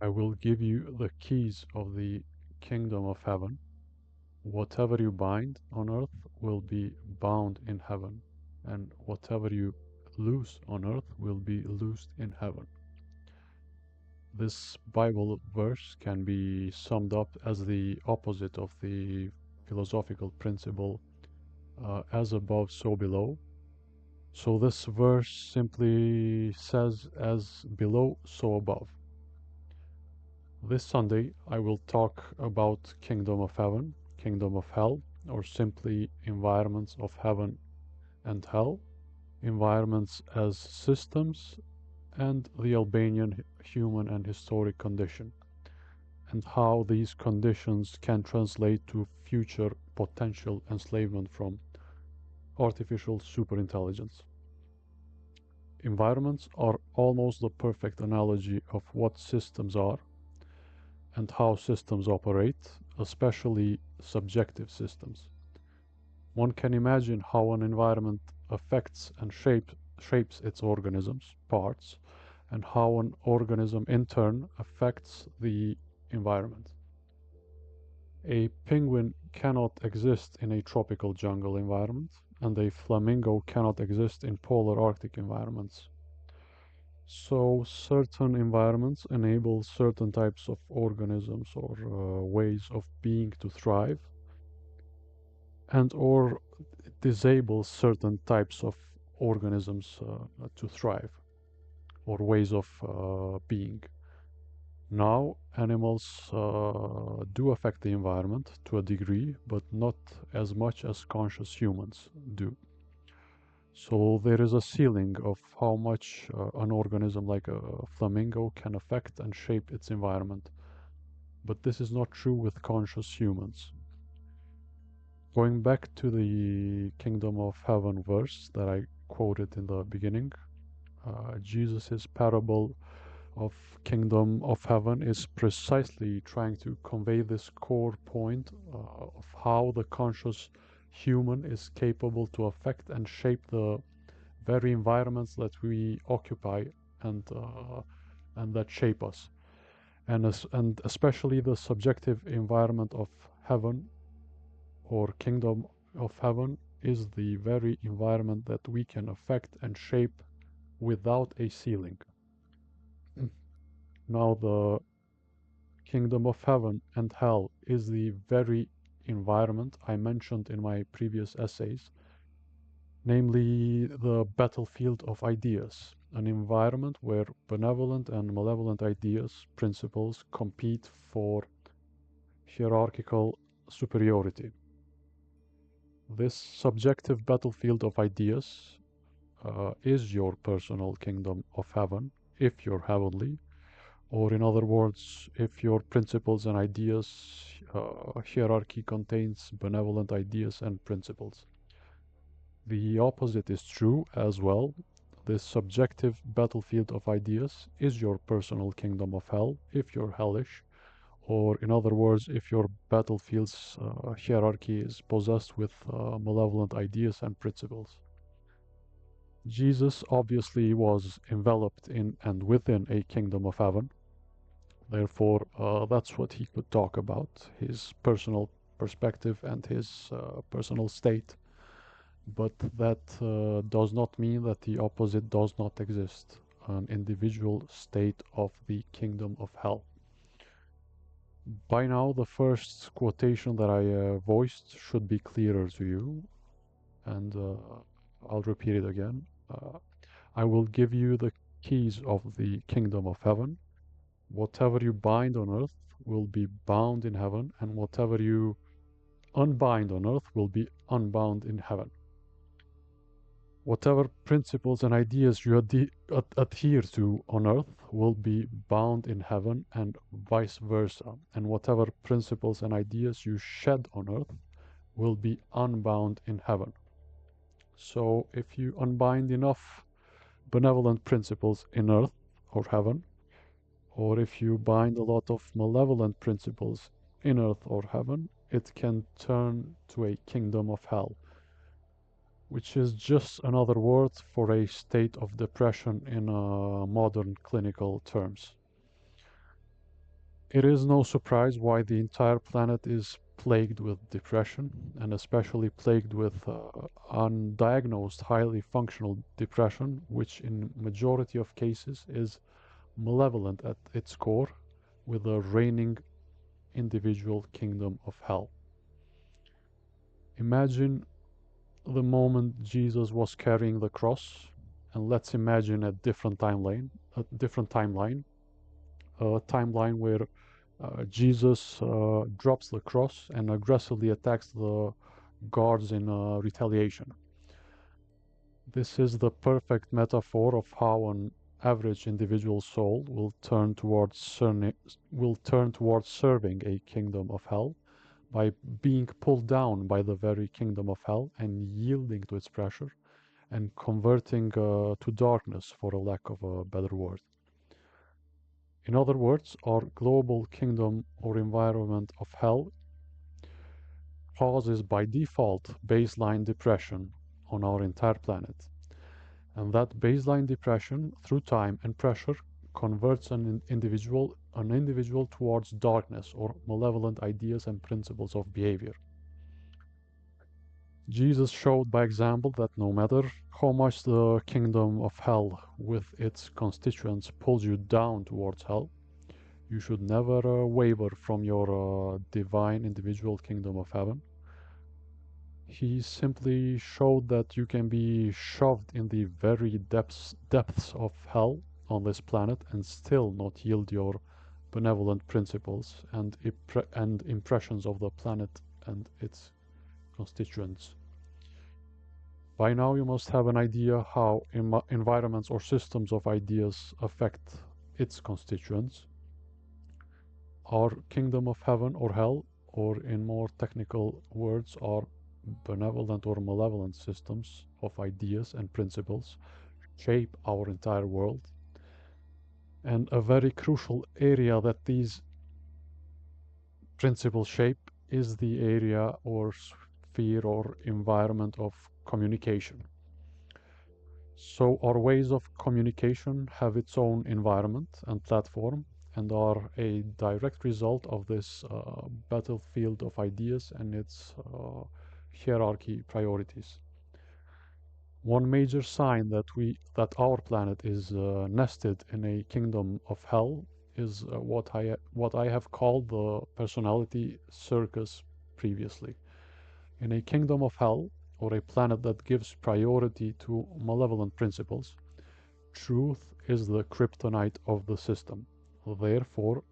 I will give you the keys of the kingdom of heaven. Whatever you bind on earth will be bound in heaven, and whatever you loose on earth will be loosed in heaven. This Bible verse can be summed up as the opposite of the philosophical principle as above, so below. So this verse simply says, as below, so above. This Sunday, I will talk about Kingdom of Heaven, Kingdom of Hell, or simply environments of heaven and hell, environments as systems, and the Albanian human and historic condition, and how these conditions can translate to future potential enslavement from artificial superintelligence. Environments are almost the perfect analogy of what systems are and how systems operate, especially subjective systems. One can imagine how an environment affects and shapes its organisms, parts, and how an organism in turn affects the environment. A penguin cannot exist in a tropical jungle environment, and a flamingo cannot exist in polar Arctic environments. So certain environments enable certain types of organisms or ways of being to thrive, and or disable certain types of organisms to thrive, or ways of being. Now, animals do affect the environment to a degree, but not as much as conscious humans do. So there is a ceiling of how much an organism like a flamingo can affect and shape its environment. But this is not true with conscious humans. Going back to the Kingdom of Heaven verse that I quoted in the beginning, Jesus' parable of Kingdom of Heaven is precisely trying to convey this core point of how the conscious human is capable to affect and shape the very environments that we occupy and that shape us, and especially the subjective environment of heaven or kingdom of heaven is the very environment that we can affect and shape without a ceiling. Now, the kingdom of heaven and hell is the very environment I mentioned in my previous essays, namely the battlefield of ideas, an environment where benevolent and malevolent ideas, principles compete for hierarchical superiority. This subjective battlefield of ideas is your personal kingdom of heaven, if you're heavenly, or in other words, if your principles and ideas hierarchy contains benevolent ideas and principles. The opposite is true as well. This subjective battlefield of ideas is your personal kingdom of hell, if you're hellish, or in other words, if your battlefield's hierarchy is possessed with malevolent ideas and principles. Jesus obviously was enveloped in and within a kingdom of heaven. Therefore, that's what he could talk about, his personal perspective and his personal state. But that does not mean that the opposite does not exist, an individual state of the kingdom of hell. By now, the first quotation that I voiced should be clearer to you, and I'll repeat it again. I will give you the keys of the kingdom of heaven. Whatever you bind on earth will be bound in heaven, and whatever you unbind on earth will be unbound in heaven. Whatever principles and ideas you adhere to on earth will be bound in heaven, and vice versa. And whatever principles and ideas you shed on earth will be unbound in heaven. So if you unbind enough benevolent principles in earth or heaven, or if you bind a lot of malevolent principles in earth or heaven, it can turn to a kingdom of hell, which is just another word for a state of depression in modern clinical terms. It is no surprise why the entire planet is plagued with depression, and especially plagued with undiagnosed, highly functional depression, which in majority of cases is malevolent at its core, with a reigning individual kingdom of hell. Imagine the moment Jesus was carrying the cross, and let's imagine a timeline where Jesus drops the cross and aggressively attacks the guards in retaliation. This is the perfect metaphor of how an average individual soul will turn towards serving a kingdom of hell by being pulled down by the very kingdom of hell and yielding to its pressure and converting to darkness, for a lack of a better word. In other words, our global kingdom or environment of hell causes by default baseline depression on our entire planet. And that baseline depression, through time and pressure, converts an individual towards darkness or malevolent ideas and principles of behavior. Jesus showed by example that no matter how much the kingdom of hell with its constituents pulls you down towards hell, you should never waver from your divine individual kingdom of heaven. He simply showed that you can be shoved in the very depths of hell on this planet and still not yield your benevolent principles and impressions of the planet and its constituents. By now you must have an idea how environments or systems of ideas affect its constituents. Our kingdom of heaven or hell, or in more technical words, our benevolent or malevolent systems of ideas and principles shape our entire world. And a very crucial area that these principles shape is the area or sphere or environment of communication. So our ways of communication have its own environment and platform and are a direct result of this battlefield of ideas and its hierarchy priorities. One major sign that our planet is nested in a kingdom of hell is what I have called the personality circus previously. In a kingdom of hell, or a planet that gives priority to malevolent principles, truth is the kryptonite of the system. Therefore,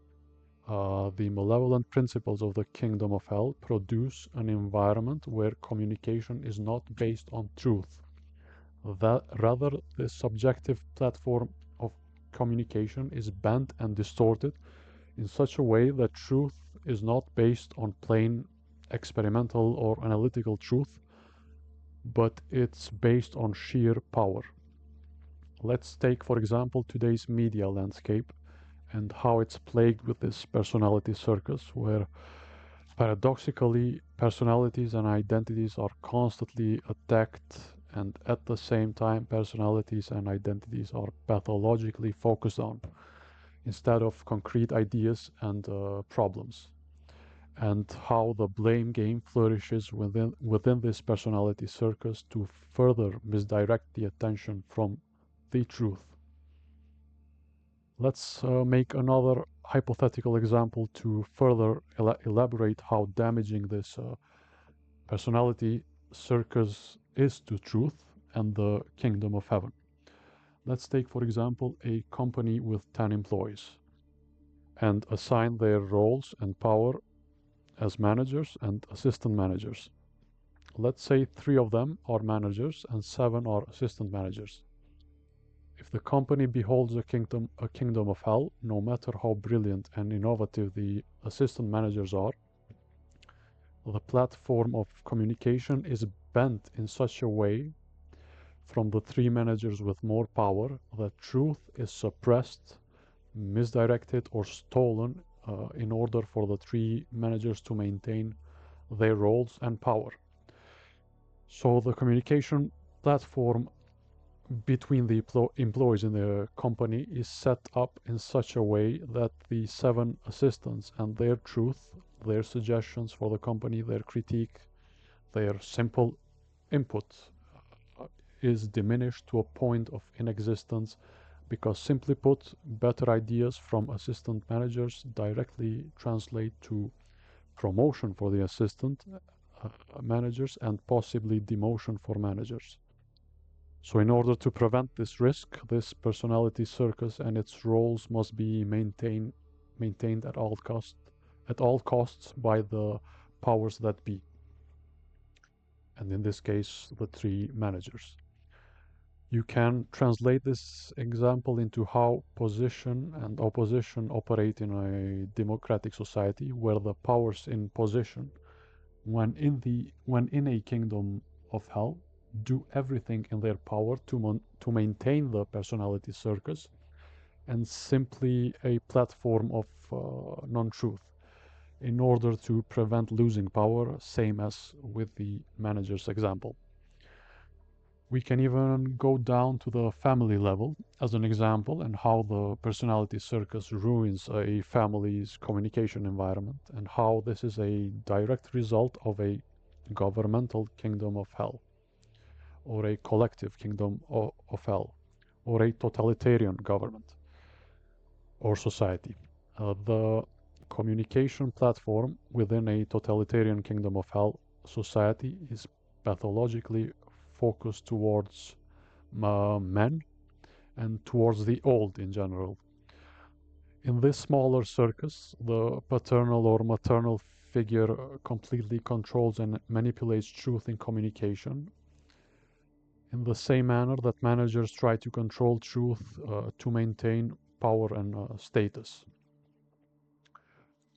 the malevolent principles of the kingdom of hell produce an environment where communication is not based on truth. Rather, the subjective platform of communication is bent and distorted in such a way that truth is not based on plain experimental or analytical truth, but it's based on sheer power. Let's take, for example, today's media landscape and how it's plagued with this personality circus, where paradoxically personalities and identities are constantly attacked, and at the same time personalities and identities are pathologically focused on instead of concrete ideas and problems, and how the blame game flourishes within this personality circus to further misdirect the attention from the truth. Let's make another hypothetical example to further elaborate how damaging this personality circus is to truth and the kingdom of heaven. Let's take, for example, a company with 10 employees and assign their roles and power as managers and assistant managers. Let's say 3 of them are managers and 7 are assistant managers. If the company beholds a kingdom of hell, no matter how brilliant and innovative the assistant managers are, the platform of communication is bent in such a way from the 3 managers with more power that truth is suppressed, misdirected, or stolen in order for the 3 managers to maintain their roles and power. So the communication platform between the employees in the company is set up in such a way that the seven assistants and their truth, their suggestions for the company, their critique, their simple input uh, is diminished to a point of inexistence because, simply put, better ideas from assistant managers directly translate to promotion for the assistant managers and possibly demotion for managers. So in order to prevent this risk, this personality circus and its roles must be maintained at all costs by the powers that be, and in this case, the three managers. You can translate this example into how position and opposition operate in a democratic society where the powers in position, when in a kingdom of hell, do everything in their power to maintain the personality circus and simply a platform of non-truth in order to prevent losing power, same as with the manager's example. We can even go down to the family level as an example and how the personality circus ruins a family's communication environment and how this is a direct result of a governmental kingdom of hell or a collective kingdom of hell or a totalitarian government or society. The communication platform within a totalitarian kingdom of hell society is pathologically focused towards men and towards the old in general. In this smaller circus, the paternal or maternal figure completely controls and manipulates truth in communication in the same manner that managers try to control truth to maintain power and status.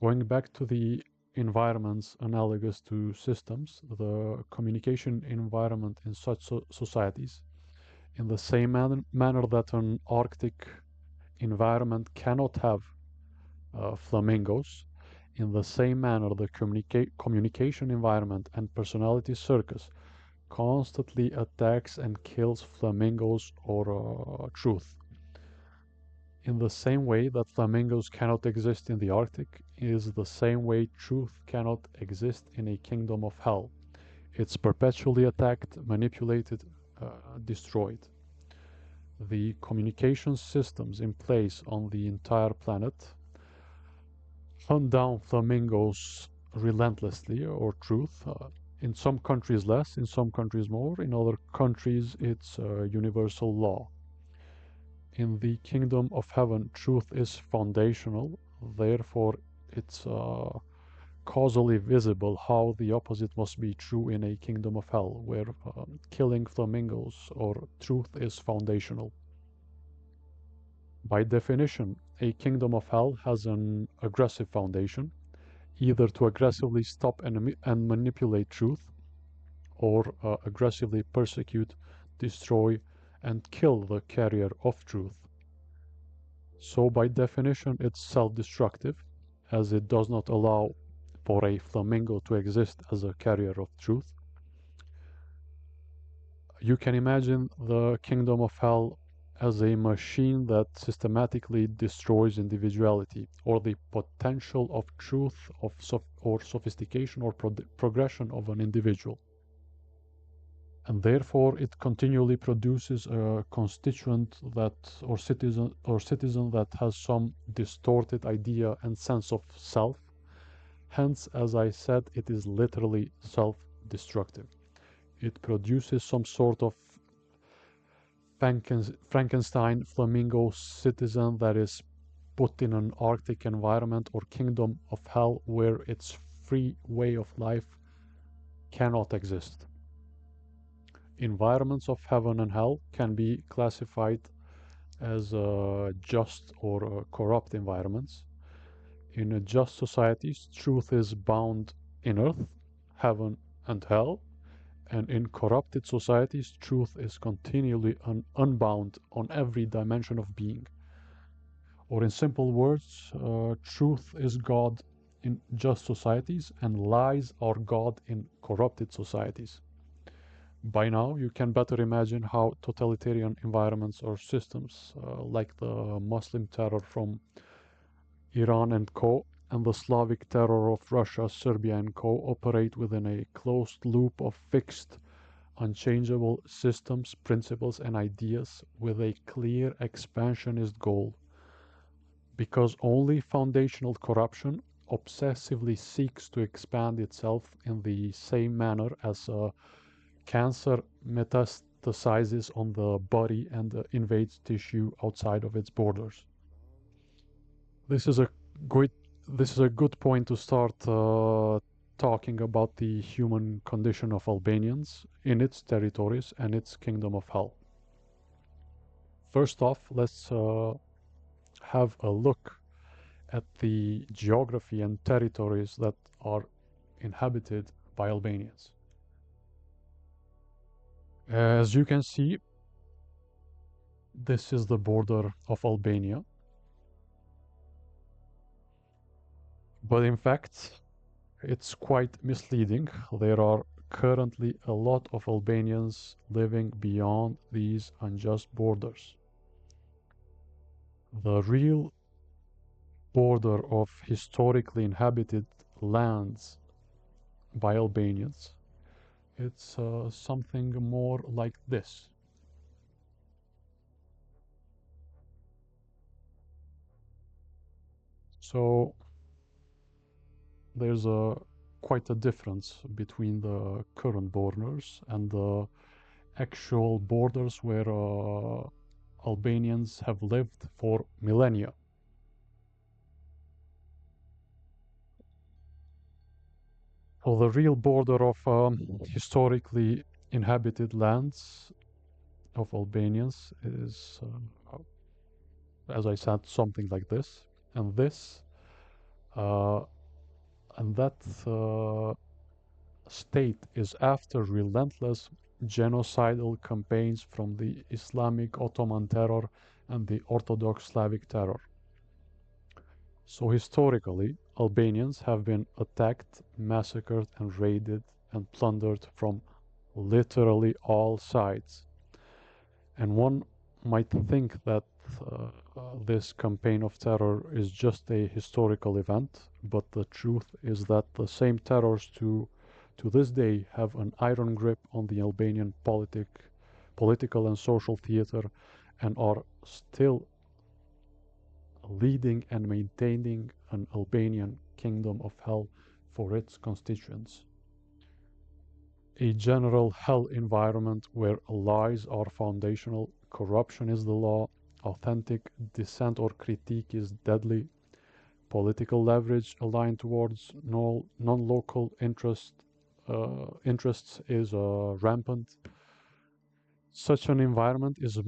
Going back to the environments analogous to systems, the communication environment in such societies, in the same manner that an Arctic environment cannot have flamingos, in the same manner the communication environment and personality circus constantly attacks and kills flamingos or truth. In the same way that flamingos cannot exist in the Arctic, is the same way truth cannot exist in a kingdom of hell. It's perpetually attacked, manipulated, destroyed. The communication systems in place on the entire planet hunt down flamingos relentlessly, or truth. In some countries less, in some countries more, in other countries it's universal law. In the kingdom of heaven, truth is foundational, therefore it's causally visible how the opposite must be true in a kingdom of hell, where killing flamingos or truth is foundational. By definition, a kingdom of hell has an aggressive foundation, either to aggressively stop and manipulate truth, or aggressively persecute, destroy, and kill the carrier of truth. So by definition it's self-destructive, as it does not allow for a flamingo to exist as a carrier of truth. You can imagine the kingdom of hell as a machine that systematically destroys individuality or the potential of truth or sophistication or progression of an individual. And therefore it continually produces a constituent that or citizen that has some distorted idea and sense of self. Hence, as I said, it is literally self-destructive. It produces some sort of Frankenstein flamingo citizen that is put in an Arctic environment or kingdom of hell where its free way of life cannot exist. Environments of heaven and hell can be classified as just or corrupt environments. In just societies, truth is bound in earth, heaven, and hell, and in corrupted societies, truth is continually unbound on every dimension of being. Or in simple words, truth is God in just societies, and lies are God in corrupted societies. By now, you can better imagine how totalitarian environments or systems like the Muslim terror from Iran and co. and the Slavic terror of Russia, Serbia and co. operate within a closed loop of fixed, unchangeable systems, principles, and ideas with a clear expansionist goal. Because only foundational corruption obsessively seeks to expand itself in the same manner as cancer metastasizes on the body and invades tissue outside of its borders. This is a good this is a good point to start talking about the human condition of Albanians in its territories and its kingdom of hell. First off, let's have a look at the geography and territories that are inhabited by Albanians. As you can see, this is the border of Albania, but in fact, it's quite misleading. There are currently a lot of Albanians living beyond these unjust borders. The real border of historically inhabited lands by Albanians, it's something more like this. So there's a quite a difference between the current borders and the actual borders where Albanians have lived for millennia. So the real border of historically inhabited lands of Albanians is, as I said, something like this, and this, uh, and that state is after relentless genocidal campaigns from the Islamic Ottoman terror and the Orthodox Slavic terror. So historically, Albanians have been attacked, massacred, and raided and plundered from literally all sides. And one might think that this campaign of terror is just a historical event, but the truth is that the same terrors to this day have an iron grip on the Albanian political and social theater and are still leading and maintaining an Albanian kingdom of hell for its constituents. A general hell environment where lies are foundational, corruption is the law, authentic dissent or critique is deadly, political leverage aligned towards non-local interests is rampant. Such an environment is,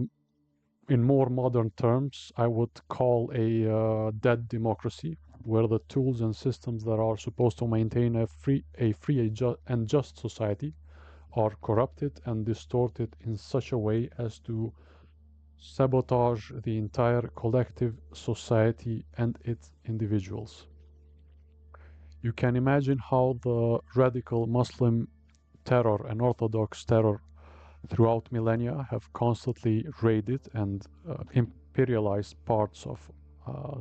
in more modern terms, I would call a dead democracy, where the tools and systems that are supposed to maintain a free and just society are corrupted and distorted in such a way as to sabotage the entire collective society and its individuals. You can imagine how the radical Muslim terror and Orthodox terror throughout millennia have constantly raided and imperialized parts of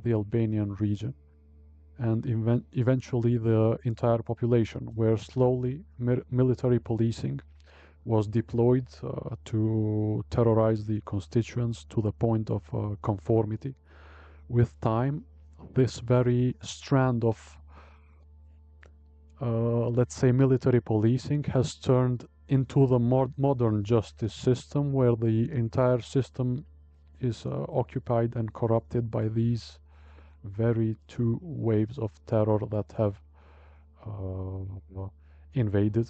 the Albanian region and eventually the entire population, where slowly military policing was deployed to terrorize the constituents to the point of conformity. With time, this very strand of, let's say, military policing has turned into the modern justice system, where the entire system is occupied and corrupted by these very two waves of terror that have invaded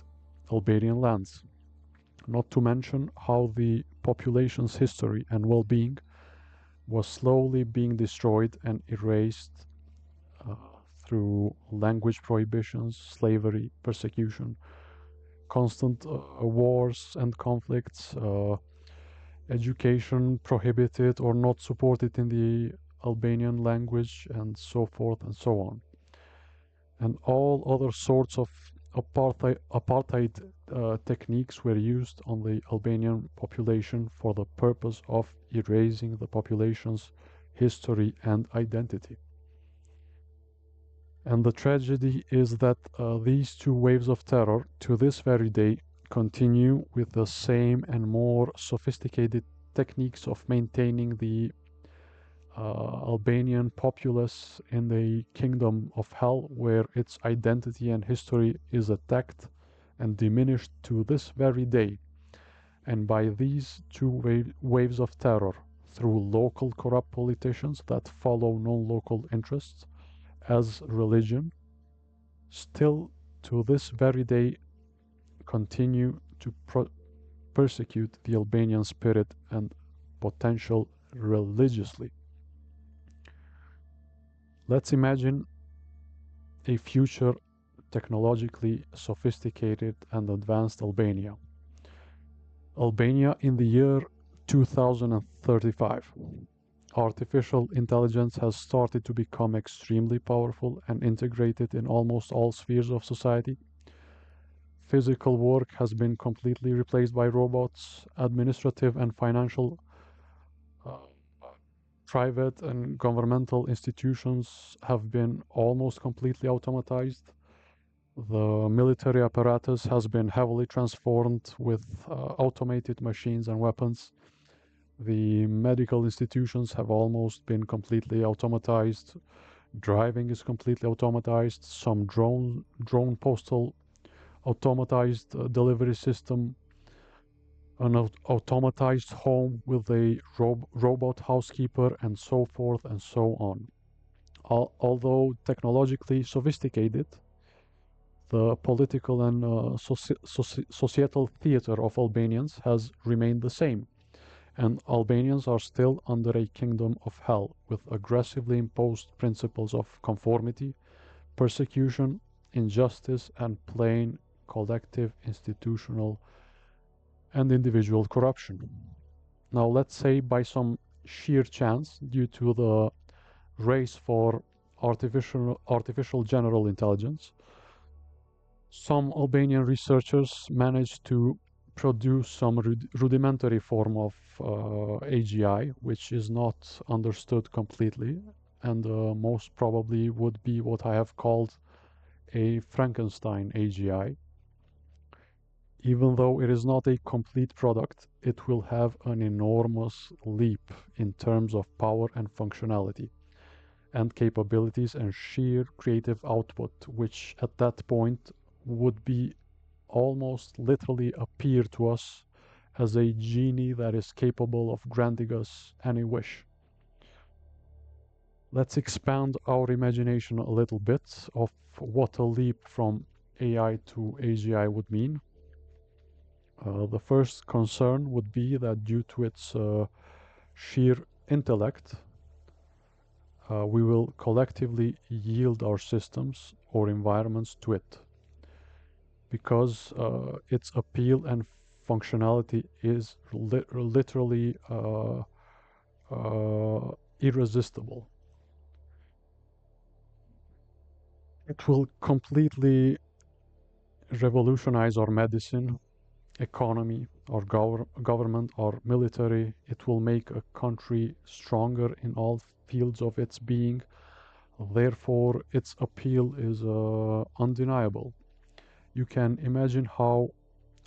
Albanian lands. Not to mention how the population's history and well-being was slowly being destroyed and erased uh, through language prohibitions, slavery, persecution, constant wars and conflicts, education prohibited or not supported in the Albanian language, and so forth and so on. And all other sorts of apartheid techniques were used on the Albanian population for the purpose of erasing the population's history and identity. And the tragedy is that these two waves of terror, to this very day, continue with the same and more sophisticated techniques of maintaining the Albanian populace in the kingdom of hell, where its identity and history is attacked and diminished to this very day. And by these two waves of terror, through local corrupt politicians that follow non-local interests as religion, still to this very day continue to persecute the Albanian spirit and potential religiously. Let's imagine a future technologically sophisticated and advanced Albania. Albania in the year 2035. Artificial intelligence has started to become extremely powerful and integrated in almost all spheres of society. Physical work has been completely replaced by robots. Administrative and financial uh, private and governmental institutions have been almost completely automatized. The military apparatus has been heavily transformed with automated machines and weapons. The medical institutions have almost been completely automatized. Driving is completely automatized. Some drone postal automatized delivery system, an automatized home with a robot housekeeper, and so forth and so on. Although technologically sophisticated, the political and societal theater of Albanians has remained the same, and Albanians are still under a kingdom of hell with aggressively imposed principles of conformity, persecution, injustice, and plain collective institutional and individual corruption. Now, let's say by some sheer chance, due to the race for artificial general intelligence, some Albanian researchers managed to produce some rudimentary form of AGI, which is not understood completely, and most probably would be what I have called a Frankenstein AGI. Even though it is not a complete product, it will have an enormous leap in terms of power and functionality and capabilities and sheer creative output, which at that point would be almost literally appear to us as a genie that is capable of granting us any wish. Let's expand our imagination a little bit of what a leap from AI to AGI would mean. The first concern would be that due to its sheer intellect, we will collectively yield our systems or environments to it because its appeal and functionality is literally irresistible. It will completely revolutionize our medicine, economy, our government, our military. It will make a country stronger in all fields of its being. Therefore, its appeal is undeniable. You can imagine how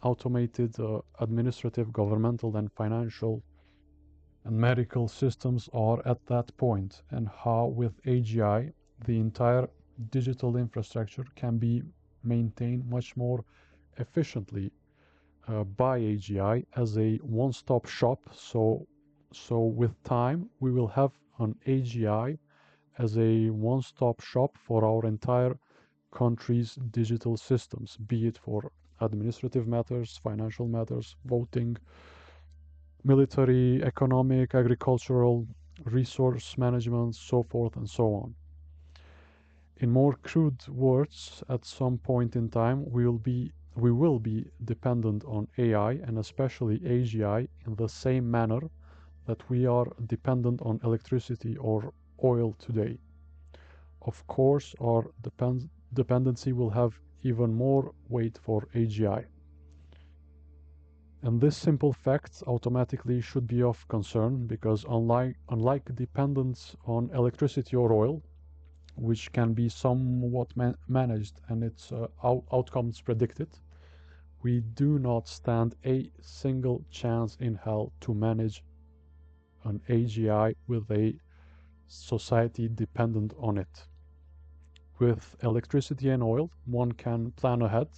automated administrative, governmental, and financial and medical systems are at that point, and how with AGI, the entire digital infrastructure can be maintained much more efficiently by AGI as a one-stop shop. So with time, we will have an AGI as a one-stop shop for our entire country's digital systems, be it for administrative matters, financial matters, voting, military, economic, agricultural, resource management, so forth and so on. In more crude words, at some point in time, we will be dependent on AI and especially AGI in the same manner that we are dependent on electricity or oil today. Of course, our dependency will have even more weight for AGI. And this simple fact automatically should be of concern because unlike dependence on electricity or oil, which can be somewhat managed and its outcomes predicted, we do not stand a single chance in hell to manage an AGI with a society dependent on it. With electricity and oil, one can plan ahead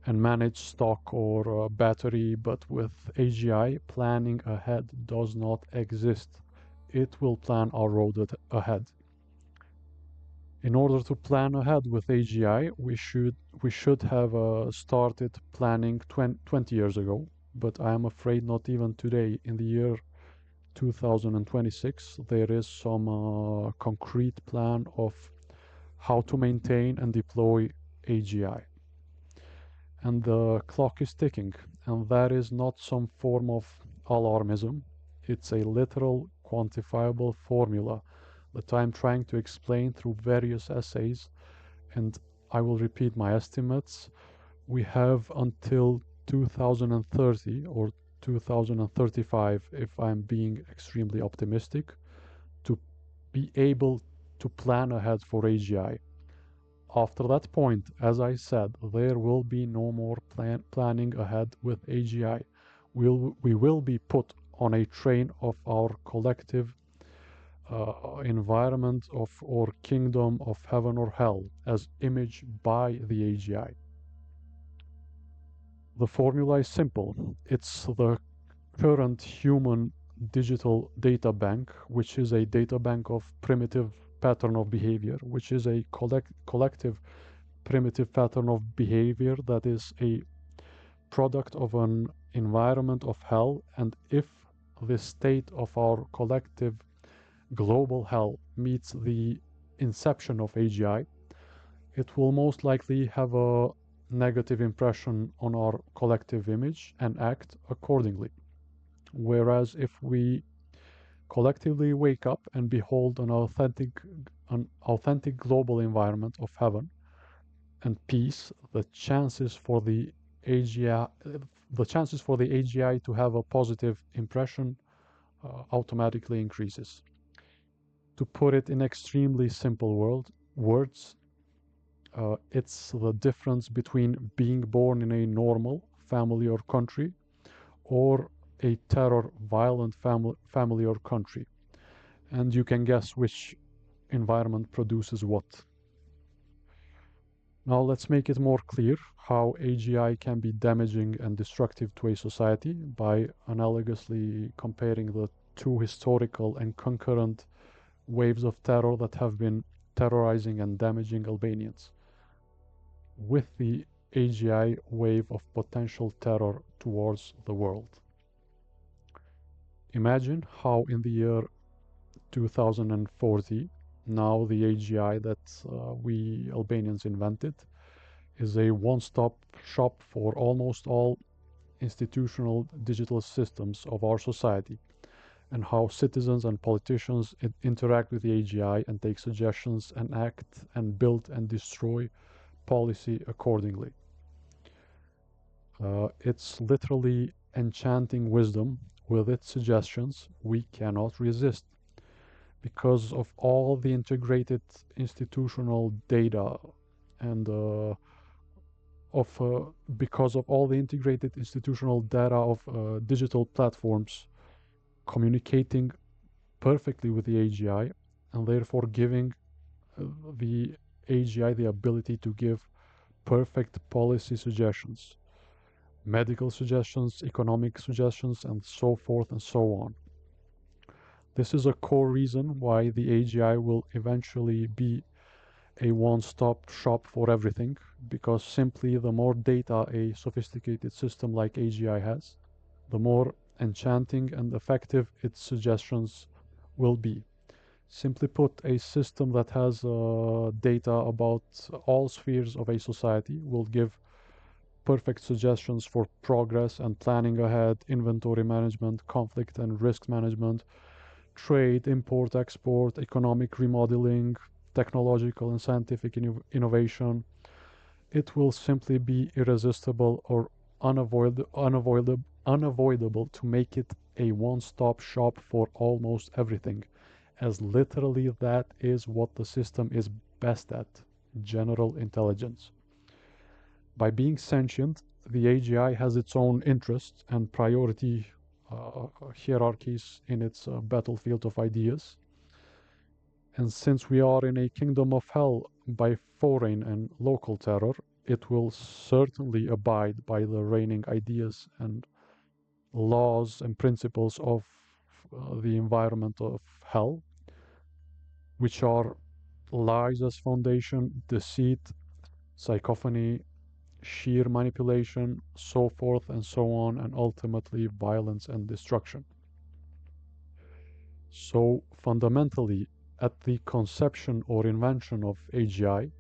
and manage stock or battery, but with AGI, planning ahead does not exist. It will plan our road ahead. In order to plan ahead with AGI, we should have started planning 20 years ago, but I am afraid not even today, in the year 2026, there is some concrete plan of how to maintain and deploy AGI. And the clock is ticking, and that is not some form of alarmism. It's a literal, quantifiable formula that I'm trying to explain through various essays, and I will repeat my estimates. We have until 2030 or 2035, if I'm being extremely optimistic, to be able to plan ahead for AGI. After that point, as I said, there will be no more planning ahead with AGI. We will be put on a train of our collective environment of or kingdom of heaven or hell as imaged by the AGI. The formula is simple. It's the current human digital data bank, which is a data bank of primitive pattern of behavior, which is a collective primitive pattern of behavior that is a product of an environment of hell. And if the state of our collective global hell meets the inception of AGI, it will most likely have a negative impression on our collective image and act accordingly. Whereas if we collectively wake up and behold an authentic global environment of heaven and peace, the chances for the AGI to have a positive impression automatically increases. To put it in extremely simple words, it's the difference between being born in a normal family or country or a terror violent family or country. And you can guess which environment produces what. Now let's make it more clear how AGI can be damaging and destructive to a society by analogously comparing the two historical and concurrent waves of terror that have been terrorizing and damaging Albanians with the AGI wave of potential terror towards the world. Imagine how in the year 2040, now the AGI that we Albanians invented is a one-stop shop for almost all institutional digital systems of our society, and how citizens and politicians interact with the AGI and take suggestions and act and build and destroy policy accordingly. It's literally enchanting wisdom. With its suggestions, we cannot resist because of all the integrated institutional data and because of all the integrated institutional data of digital platforms communicating perfectly with the AGI and therefore giving the AGI the ability to give perfect policy suggestions, medical suggestions, economic suggestions, and so forth and so on. This is a core reason why the AGI will eventually be a one-stop shop for everything, because simply the more data a sophisticated system like AGI has, the more enchanting and effective its suggestions will be. Simply put, a system that has data about all spheres of a society will give perfect suggestions for progress and planning ahead, inventory management, conflict and risk management, trade, import, export, economic remodeling, technological and scientific innovation, it will simply be irresistible or unavoidable to make it a one-stop shop for almost everything, as literally that is what the system is best at: general intelligence. By being sentient, the AGI has its own interests and priority hierarchies in its battlefield of ideas. And since we are in a kingdom of hell by foreign and local terror, it will certainly abide by the reigning ideas and laws and principles of the environment of hell, which are lies as foundation, deceit, psychophony, sheer manipulation, so forth and so on, and ultimately violence and destruction. So fundamentally, at the conception or invention of AGI,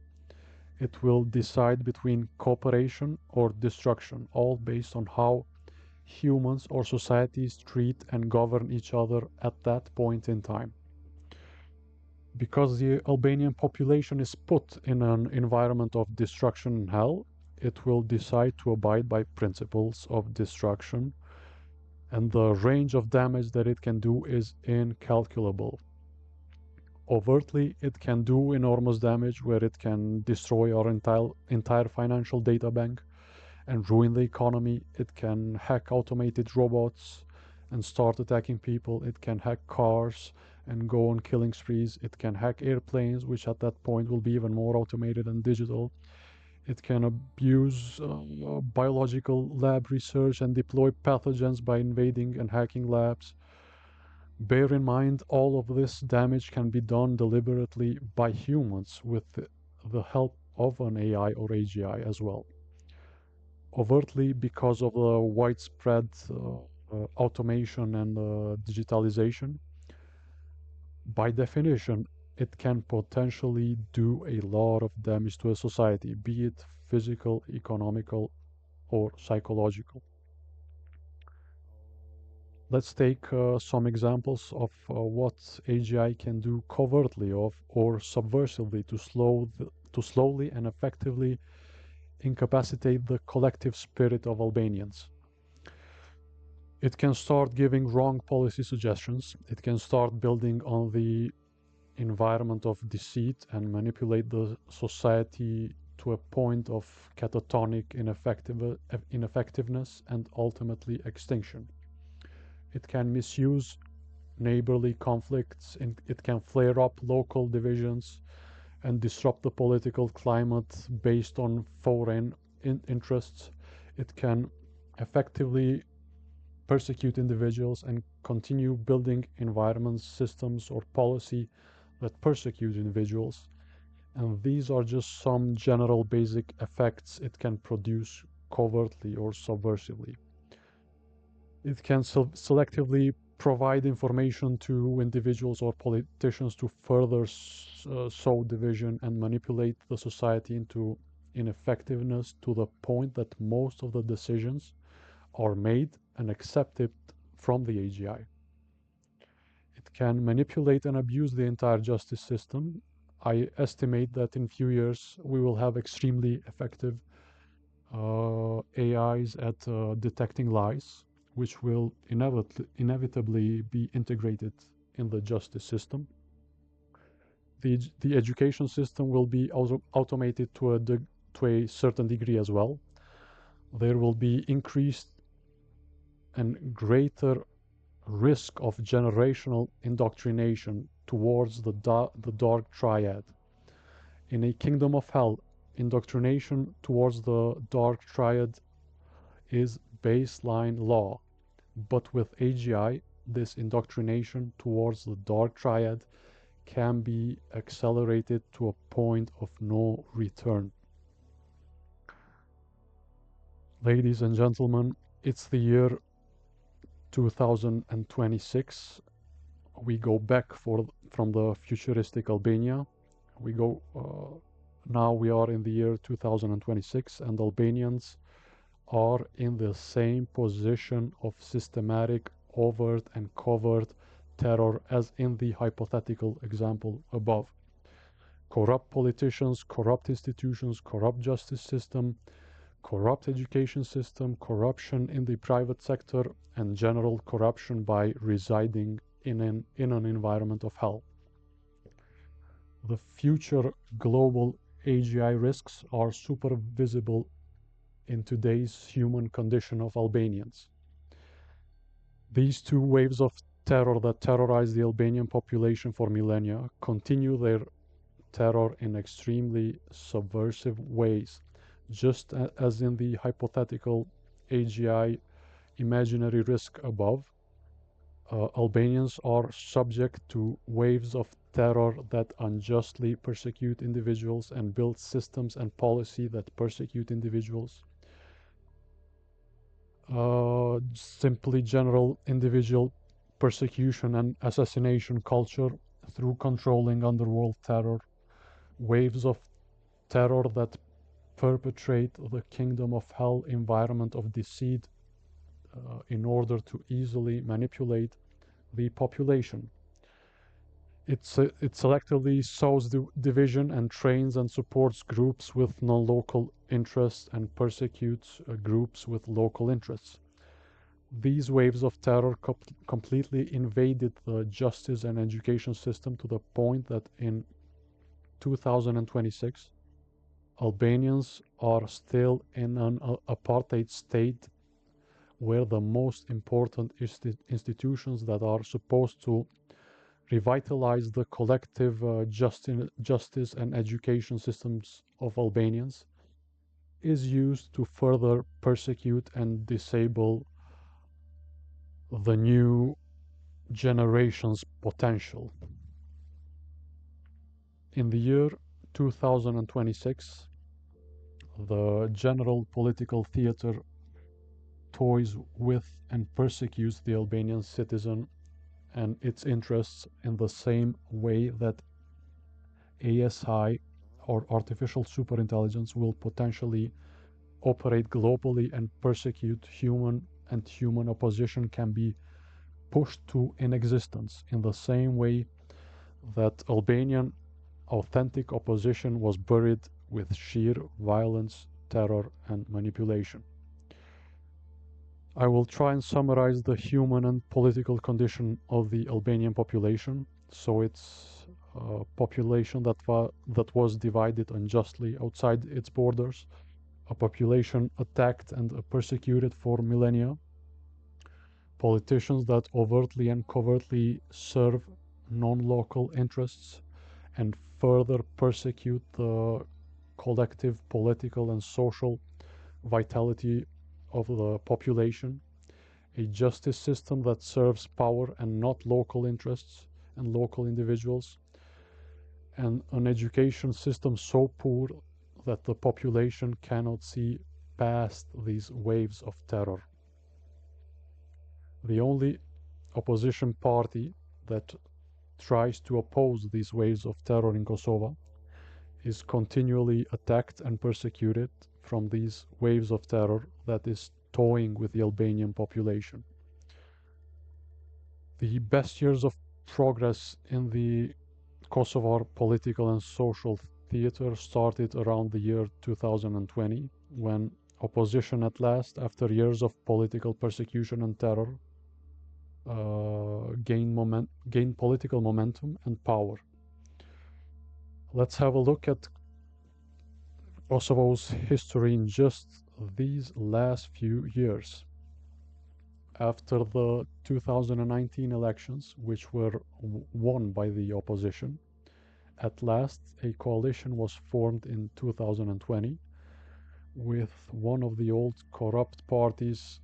it will decide between cooperation or destruction, all based on how humans or societies treat and govern each other at that point in time. Because the Albanian population is put in an environment of destruction and hell, it will decide to abide by principles of destruction, and the range of damage that it can do is incalculable. Overtly, it can do enormous damage where it can destroy our entire financial data bank and ruin the economy. It can hack automated robots and start attacking people. It can hack cars and go on killing sprees. It can hack airplanes, which at that point will be even more automated and digital. It can abuse biological lab research and deploy pathogens by invading and hacking labs. Bear in mind, all of this damage can be done deliberately by humans with the help of an AI or AGI as well. Overtly, because of the widespread automation and digitalization, by definition, it can potentially do a lot of damage to a society, be it physical, economical, or psychological. Let's take some examples of what AGI can do covertly or subversively to slowly and effectively incapacitate the collective spirit of Albanians. It can start giving wrong policy suggestions. It can start building on the environment of deceit and manipulate the society to a point of catatonic ineffectiveness and ultimately extinction. It can misuse neighborly conflicts, and it can flare up local divisions and disrupt the political climate based on foreign interests. It can effectively persecute individuals and continue building environments, systems, or policy that persecute individuals. And these are just some general basic effects it can produce covertly or subversively. It can selectively provide information to individuals or politicians to further sow division and manipulate the society into ineffectiveness to the point that most of the decisions are made and accepted from the AGI. It can manipulate and abuse the entire justice system. I estimate that in few years we will have extremely effective AIs at detecting lies, which will inevitably be integrated in the justice system. The education system will be also automated to a certain degree as well. There will be increased and greater risk of generational indoctrination towards the dark triad. In a kingdom of hell, indoctrination towards the dark triad is baseline law, but with AGI, this indoctrination towards the dark triad can be accelerated to a point of no return. Ladies and gentlemen, it's the year 2026. We go back from the futuristic Albania. Now we are in the year 2026, and Albanians are in the same position of systematic, overt, and covert terror as in the hypothetical example above. corrupt politicians, corrupt institutions, corrupt justice system, corrupt education system, corruption in the private sector, and general corruption by residing in an environment of hell. The future global AGI risks are super visible in today's human condition of Albanians. These two waves of terror that terrorized the Albanian population for millennia continue their terror in extremely subversive ways, just as in the hypothetical AGI imaginary risk above. Albanians are subject to waves of terror that unjustly persecute individuals and build systems and policy that persecute individuals. Simply general individual persecution and assassination culture through controlling underworld terror, waves of terror that perpetrate the kingdom of hell environment of deceit in order to easily manipulate the population. It selectively sows division and trains and supports groups with non-local interests and persecutes groups with local interests. These waves of terror completely invaded the justice and education system to the point that in 2026, Albanians are still in an apartheid state where the most important institutions that are supposed to revitalize the collective justice and education systems of Albanians is used to further persecute and disable the new generation's potential. In the year 2026, the general political theater toys with and persecutes the Albanian citizen and its interests in the same way that ASI or artificial superintelligence will potentially operate globally and persecute human opposition can be pushed to inexistence in the same way that Albanian authentic opposition was buried with sheer violence, terror, and manipulation. I will try and summarize the human and political condition of the Albanian population. So it's a population that was divided unjustly outside its borders, a population attacked and persecuted for millennia, politicians that overtly and covertly serve non-local interests and further persecute the collective political and social vitality of the population, a justice system that serves power and not local interests and local individuals, and an education system so poor that the population cannot see past these waves of terror. The only opposition party that tries to oppose these waves of terror in Kosovo is continually attacked and persecuted from these waves of terror that is toying with the Albanian population. The best years of progress in the Kosovar political and social theater started around the year 2020, when opposition at last, after years of political persecution and terror, gained political momentum and power. Let's have a look at Kosovo's history in just these last few years. After the 2019 elections, which were won by the opposition, at last a coalition was formed in 2020 with one of the old corrupt parties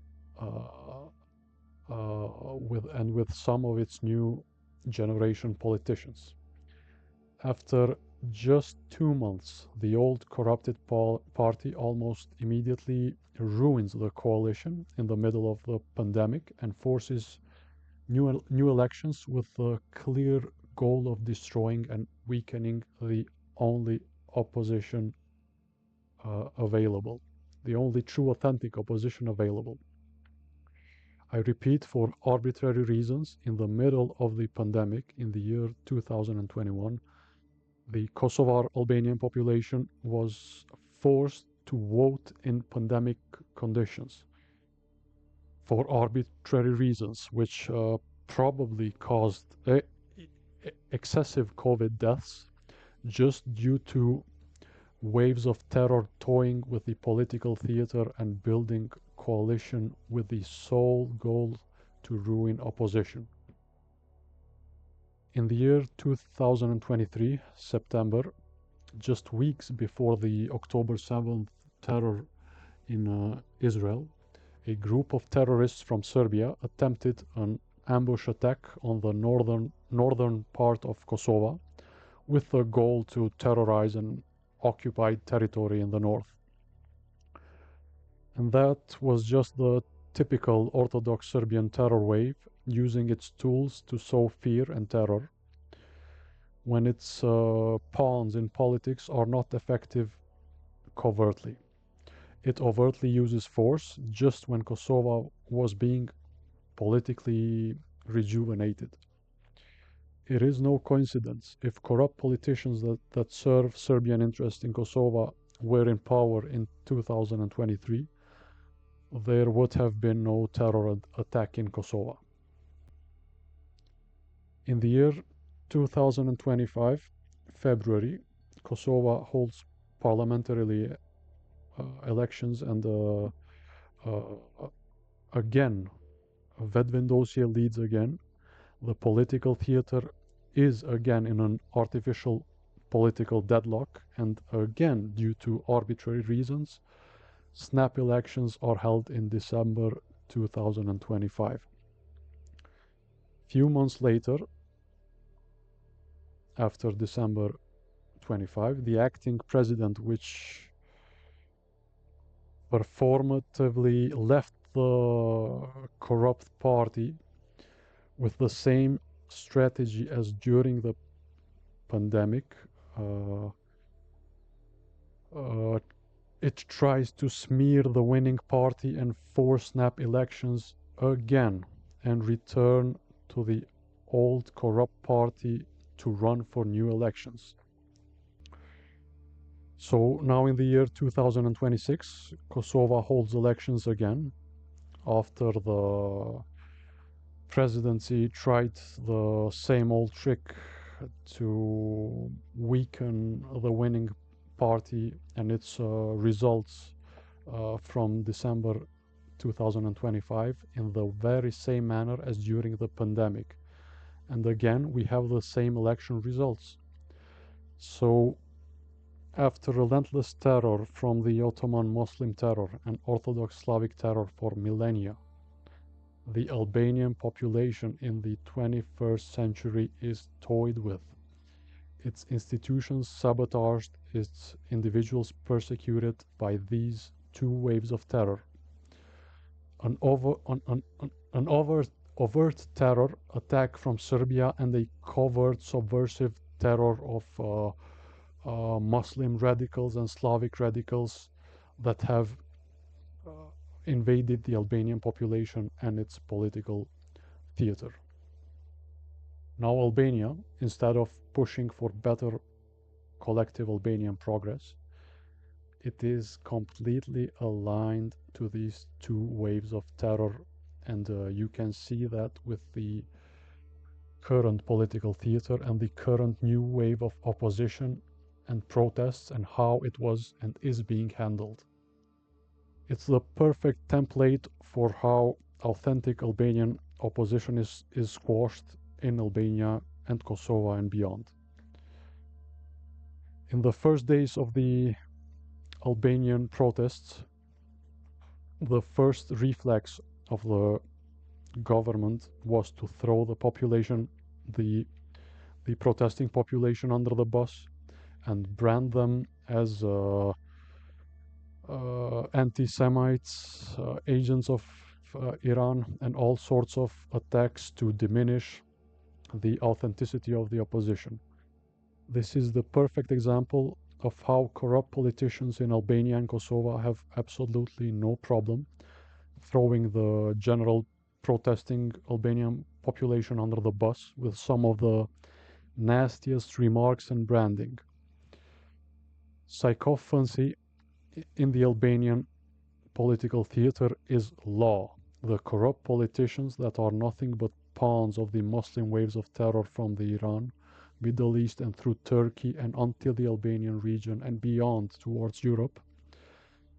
with some of its new generation politicians. After just 2 months, the old corrupted party almost immediately ruins the coalition in the middle of the pandemic and forces new elections with the clear goal of destroying and weakening the only opposition available, the only true authentic opposition available. I repeat, for arbitrary reasons, in the middle of the pandemic in the year 2021, The Kosovar Albanian population was forced to vote in pandemic conditions for arbitrary reasons, which probably caused excessive COVID deaths just due to waves of terror toying with the political theater and building coalition with the sole goal to ruin opposition. In the year 2023, September, just weeks before the October 7th terror in Israel, a group of terrorists from Serbia attempted an ambush attack on the northern part of Kosovo with the goal to terrorize an occupied territory in the north. And that was just the typical Orthodox Serbian terror wave, using its tools to sow fear and terror when its pawns in politics are not effective covertly. It overtly uses force just when Kosovo was being politically rejuvenated. It is no coincidence if corrupt politicians that serve Serbian interests in Kosovo were in power in 2023, there would have been no terror attack in Kosovo. In the year 2025, February, Kosovo holds parliamentary elections, and again, Vedvindosje leads again. The political theater is again in an artificial political deadlock, and again, due to arbitrary reasons, snap elections are held in December 2025. Few months later, after December 25, the acting president, which performatively left the corrupt party with the same strategy as during the pandemic, uh, uh, it tries to smear the winning party and force snap elections again and return to the old corrupt party to run for new elections. So now in the year 2026, Kosovo holds elections again after the presidency tried the same old trick to weaken the winning party and its results from December 2025 in the very same manner as during the pandemic. And again, we have the same election results. So after relentless terror from the Ottoman Muslim terror and Orthodox Slavic terror for millennia, the Albanian population in the 21st century is toyed with. Its institutions sabotaged, its individuals persecuted by these two waves of terror. An overt terror attack from Serbia and a covert subversive terror of Muslim radicals and Slavic radicals that have uh, invaded the Albanian population and its political theater. Now, Albania, instead of pushing for better collective Albanian progress, it is completely aligned to these two waves of terror, and you can see that with the current political theater and the current new wave of opposition and protests and how it was and is being handled. It's the perfect template for how authentic Albanian opposition is squashed in Albania and Kosovo and beyond. In the first days of the Albanian protests, the first reflex of the government was to throw the population, the protesting population, under the bus and brand them as anti-Semites, agents of Iran, and all sorts of attacks to diminish the authenticity of the opposition. This is the perfect example of how corrupt politicians in Albania and Kosovo have absolutely no problem throwing the general protesting Albanian population under the bus with some of the nastiest remarks and branding. Psychophancy in the Albanian political theater is law. The corrupt politicians that are nothing but pawns of the Muslim waves of terror from the Iran, Middle East, and through Turkey and until the Albanian region and beyond towards Europe.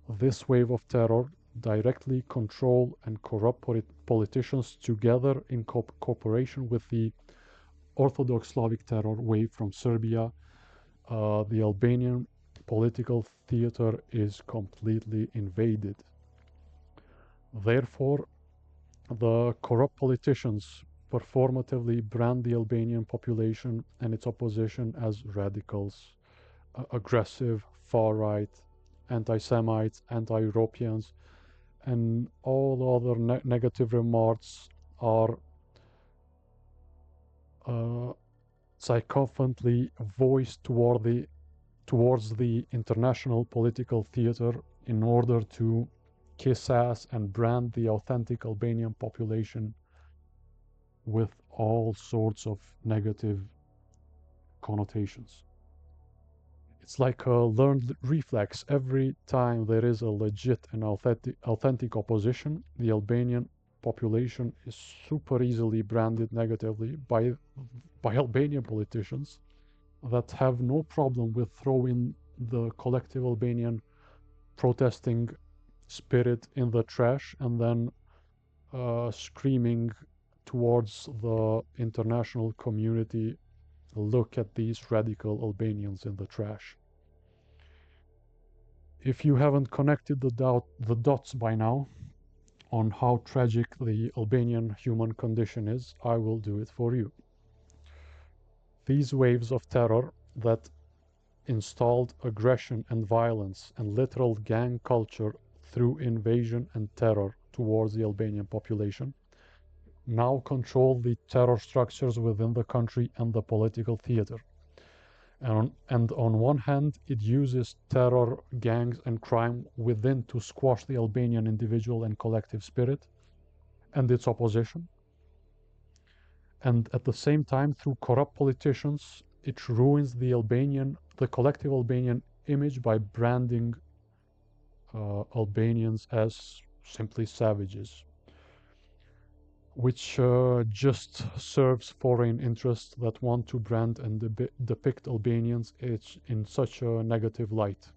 This wave of terror directly control and corrupt politicians together in cooperation with the Orthodox Slavic terror wave from Serbia. The Albanian political theater is completely invaded. Therefore, the corrupt politicians performatively brand the Albanian population and its opposition as radicals, aggressive, far right, anti Semites, anti Europeans, and all other negative remarks are uh, psychophantly voiced towards the international political theater in order to kiss ass and brand the authentic Albanian population with all sorts of negative connotations. It's like a learned reflex. Every time there is a legit and authentic opposition, the Albanian population is super easily branded negatively by Albanian politicians that have no problem with throwing the collective Albanian protesting spirit in the trash and then screaming towards the international community, look at these radical Albanians in the trash. If you haven't connected the dots by now on how tragic the Albanian human condition is, I will do it for you. These waves of terror that installed aggression and violence and literal gang culture through invasion and terror towards the Albanian population now control the terror structures within the country and the political theater. And on one hand, it uses terror, gangs, and crime within to squash the Albanian individual and collective spirit and its opposition. And at the same time, through corrupt politicians, it ruins the collective Albanian image by branding Albanians as simply savages, which just serves foreign interests that want to brand and depict Albanians in such a negative light.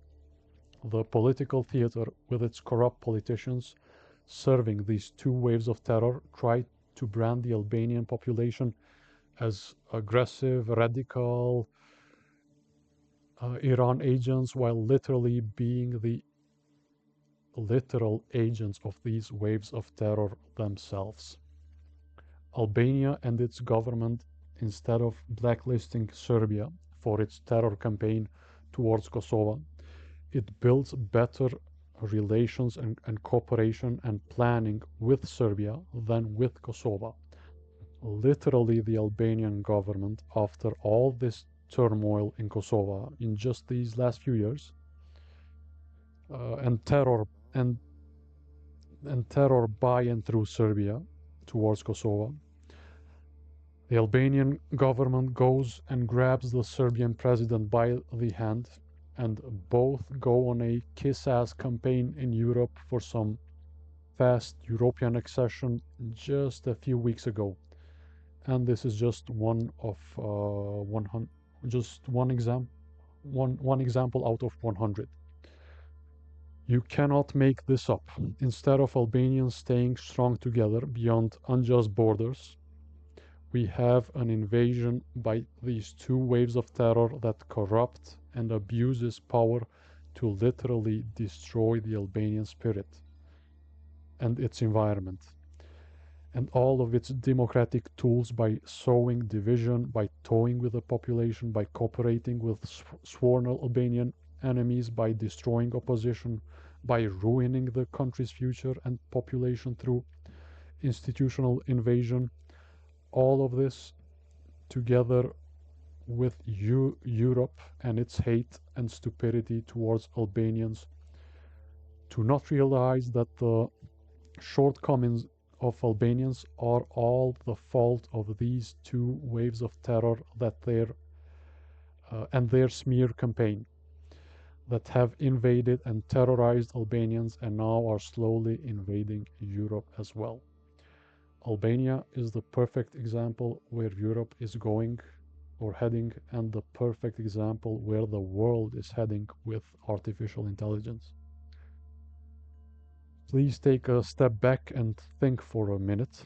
The political theater, with its corrupt politicians serving these two waves of terror, tried to brand the Albanian population as aggressive, radical Iran agents, while literally being the literal agents of these waves of terror themselves. Albania and its government, instead of blacklisting Serbia for its terror campaign towards Kosovo, it builds better relations and cooperation and planning with Serbia than with Kosovo. Literally, the Albanian government, after all this turmoil in Kosovo in just these last few years, and terror and terror by and through Serbia towards Kosovo, the Albanian government goes and grabs the Serbian president by the hand, and both go on a kiss-ass campaign in Europe for some fast European accession just a few weeks ago. And this is just one of just one example out of 100. You cannot make this up. Instead of Albanians staying strong together beyond unjust borders, we have an invasion by these two waves of terror that corrupt and abuses power to literally destroy the Albanian spirit and its environment and all of its democratic tools by sowing division, by toying with the population, by cooperating with sworn Albanian enemies, by destroying opposition, by ruining the country's future and population through institutional invasion. All of this together with Europe and its hate and stupidity towards Albanians, to not realize that the shortcomings of Albanians are all the fault of these two waves of terror that their smear campaign that have invaded and terrorized Albanians and now are slowly invading Europe as well. Albania is the perfect example where Europe is going or heading, and the perfect example where the world is heading with artificial intelligence. Please take a step back and think for a minute.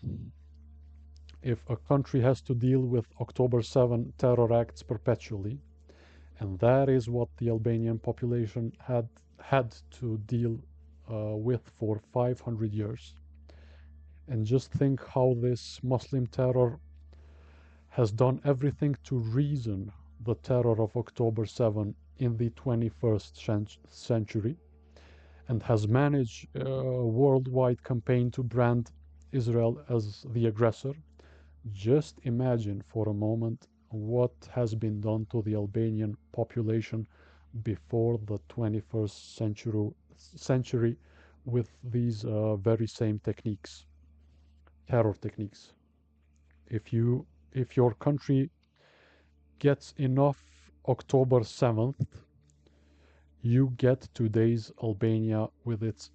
If a country has to deal with October 7 terror acts perpetually, and that is what the Albanian population had to deal with for 500 years, and just think how this Muslim terror has done everything to reason the terror of October 7 in the 21st century and has managed a worldwide campaign to brand Israel as the aggressor. Just imagine for a moment what has been done to the Albanian population before the 21st century with these very same techniques, terror techniques. If your country gets enough October 7th, you get today's Albania with its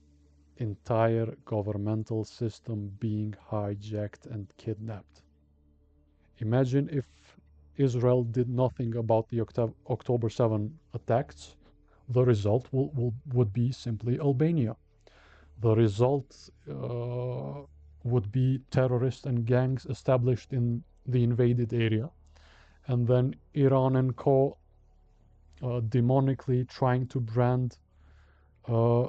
entire governmental system being hijacked and kidnapped. Imagine if Israel did nothing about the October 7 attacks, the result would be simply Albania. The result would be terrorists and gangs established in the invaded area, and then Iran and co demonically trying to brand uh,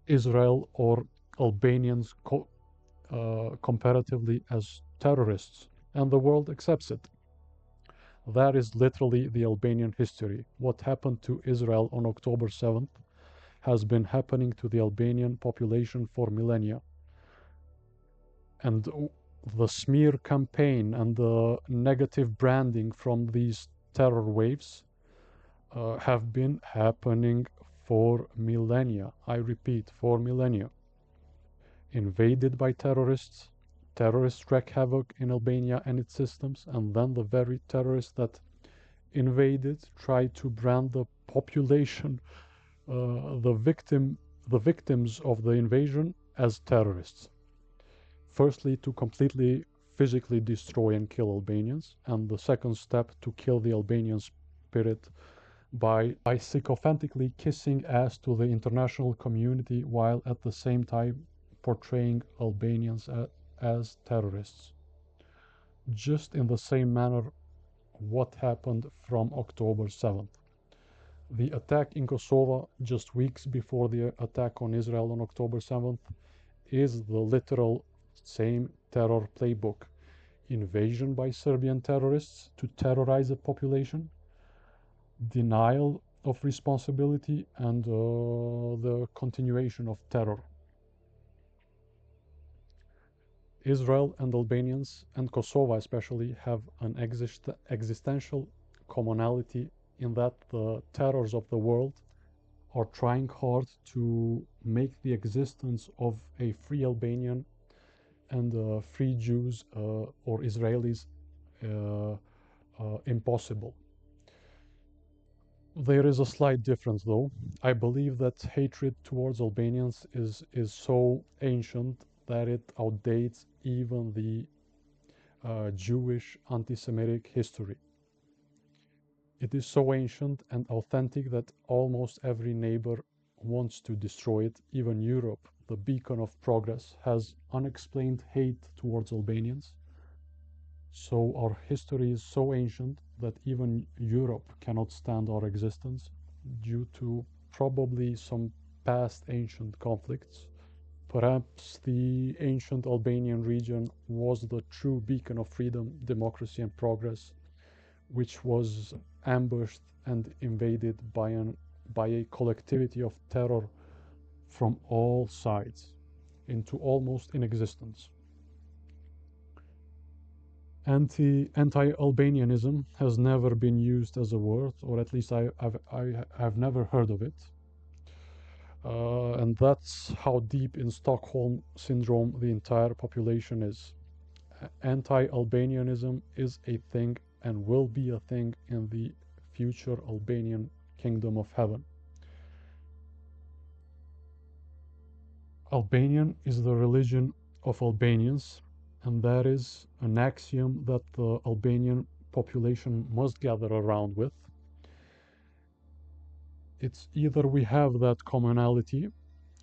Israel or Albanians comparatively as terrorists, and the world accepts it. That is literally the Albanian history. What happened to Israel on October 7th has been happening to the Albanian population for millennia. And the smear campaign and the negative branding from these terror waves have been happening for millennia. I repeat, for millennia. Invaded by terrorists, terrorists wreak havoc in Albania and its systems, and then the very terrorists that invaded try to brand the population, the victims of the invasion, as terrorists. Firstly, to completely physically destroy and kill Albanians, and the second step to kill the Albanian spirit by sycophantically kissing ass to the international community while at the same time portraying Albanians as terrorists. Just in the same manner what happened from October 7th. The attack in Kosovo just weeks before the attack on Israel on October 7th is the literal same terror playbook. Invasion by Serbian terrorists to terrorize a population, denial of responsibility, and the continuation of terror. Israel and Albanians, and Kosovo especially, have an existential commonality in that the terrors of the world are trying hard to make the existence of a free Albanian and free Jews or Israelis impossible. There is a slight difference, though. I believe that hatred towards Albanians is so ancient that it outdates even the Jewish anti-Semitic history. It is so ancient and authentic that almost every neighbor wants to destroy it. Even Europe, the beacon of progress, has unexplained hate towards Albanians. So our history is so ancient that even Europe cannot stand our existence due to probably some past ancient conflicts. Perhaps the ancient Albanian region was the true beacon of freedom, democracy, and progress, which was ambushed and invaded by a collectivity of terror from all sides into almost inexistence. Anti-Albanianism has never been used as a word, or at least I've never heard of it. And that's how deep in Stockholm syndrome the entire population is. Anti-Albanianism is a thing and will be a thing in the future Albanian kingdom of heaven. Albanian is the religion of Albanians, and that is an axiom that the Albanian population must gather around with. It's either we have that commonality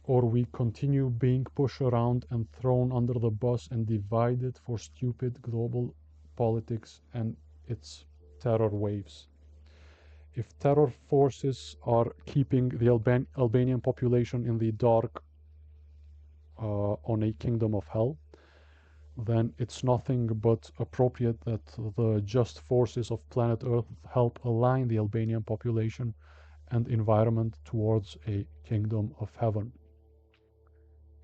or we continue being pushed around and thrown under the bus and divided for stupid global politics and its terror waves. If terror forces are keeping the Albanian population in the dark on a kingdom of hell, then it's nothing but appropriate that the just forces of planet Earth help align the Albanian population and environment towards a kingdom of heaven.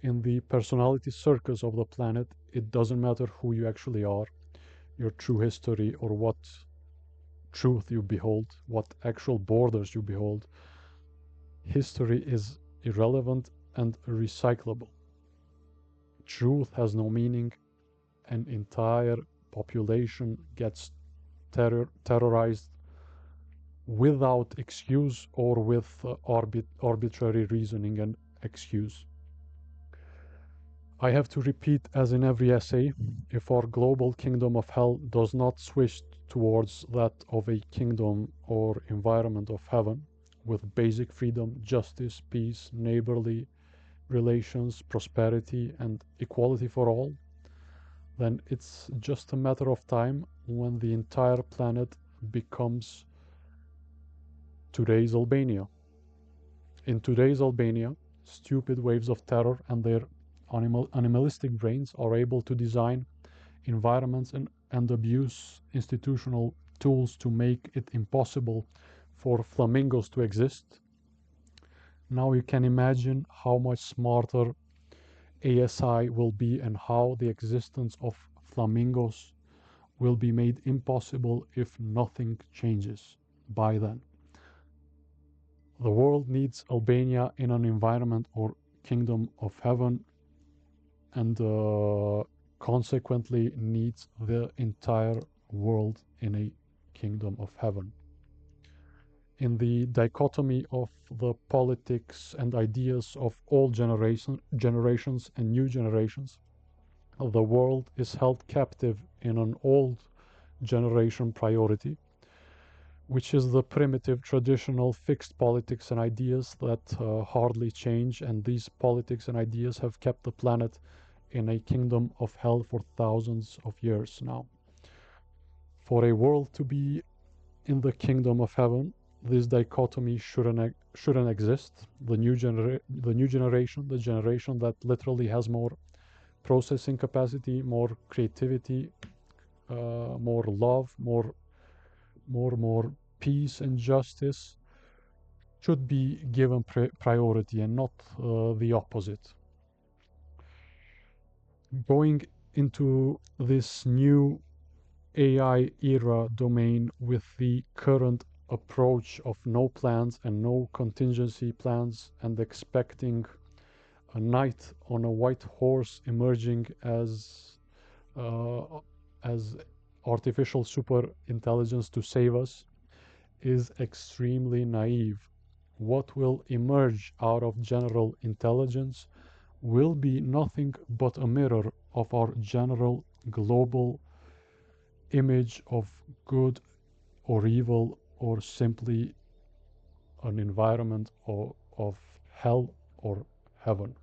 In the personality circus of the planet, it doesn't matter who you actually are, your true history, or what truth you behold, what actual borders you behold. History is irrelevant and recyclable. Truth has no meaning. An entire population gets terrorized without excuse or with arbitrary reasoning and excuse. I have to repeat, as in every essay, if our global kingdom of hell does not switch towards that of a kingdom or environment of heaven, with basic freedom, justice, peace, neighborly relations, prosperity, and equality for all, then it's just a matter of time when the entire planet becomes today's Albania. In today's Albania, stupid waves of terror and their animalistic brains are able to design environments and abuse institutional tools to make it impossible for flamingos to exist. Now you can imagine how much smarter ASI will be and how the existence of flamingos will be made impossible if nothing changes by then. The world needs Albania in an environment or kingdom of heaven, and consequently needs the entire world in a kingdom of heaven. In the dichotomy of the politics and ideas of all generations and new generations, the world is held captive in an old generation priority, which is the primitive, traditional, fixed politics and ideas that hardly change, and these politics and ideas have kept the planet in a kingdom of hell for thousands of years now. For a world to be in the kingdom of heaven, this dichotomy shouldn't exist. The new generation, the generation that literally has more processing capacity, more creativity, more love, more peace and justice, should be given priority and not the opposite. Going into this new AI era domain with the current approach of no plans and no contingency plans, and expecting a knight on a white horse emerging as artificial super intelligence to save us, is extremely naive. What will emerge out of general intelligence will be nothing but a mirror of our general global image of good or evil, or simply an environment of hell or heaven.